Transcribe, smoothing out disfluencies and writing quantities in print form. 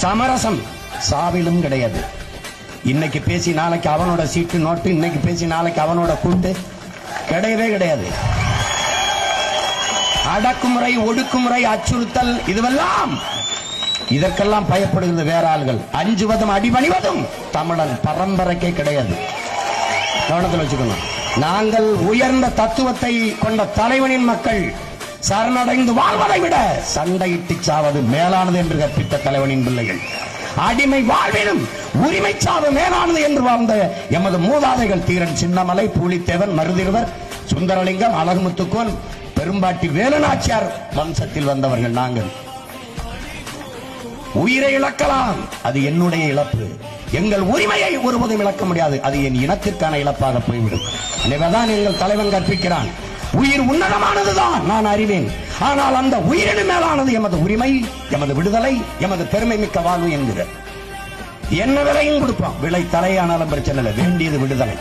சமரசம் சாவிலும் கிடையாது. இன்னைக்கு பேசி நாளைக்கு அவனோட சீட்டு நோட்டு, இன்னைக்கு பேசி நாளைக்கு அவனோட கூட்டு கிடையவே கிடையாது. அடக்குமுறை, ஒடுக்குமுறை, அச்சுறுத்தல், இதுவெல்லாம் இதற்கெல்லாம் பயப்படுகிறது வேற ஆள்கள். அஞ்சுவதும் அடிபணிவதும் தமிழர் பரம்பரைக்கே கிடையாது. கவனத்தில் வச்சுக்கணும். நாங்கள் உயர்ந்த தத்துவத்தை கொண்ட தலைவனின் மக்கள். சரணடைந்து வாழ்வதை விட சண்டையிட்டு சாவது மேலானது என்று கற்பித்த தலைவனின் பிள்ளைகள். அடிமை வாழ்விலும் உரிமை சாவு மேலானது என்று வாழ்ந்த எமது மூதாதைகள் தீரன் சின்னமலை, பூலித்தேவன், மருதிருவர், சுந்தரலிங்கம், அழகுமுத்துக்கோன், பெரும்பாட்டி வேலுநாச்சியார் வம்சத்தில் வந்தவர்கள் நாங்கள். உயிரை இழக்கலாம், அது என்னுடைய இழப்பு. எங்கள் உரிமையை ஒருபோதும் இழக்க முடியாது, அது என் இனத்திற்கான இழப்பாக போய்விடும். எனவேதான் எங்கள் தலைவன் கற்பிக்கிறான், உயிர் உன்னதமானதுதான் நான் அறிவேன், ஆனால் அந்த உயிரினும் மேலானது எமது உரிமை, எமது விடுதலை, எமது பெருமை மிக்க வாழ்வு என்கிற என்ன விலையும் கொடுப்பான். விலை தலையானாலும் பிரச்சனை இல்லை, வேண்டியது விடுதலை.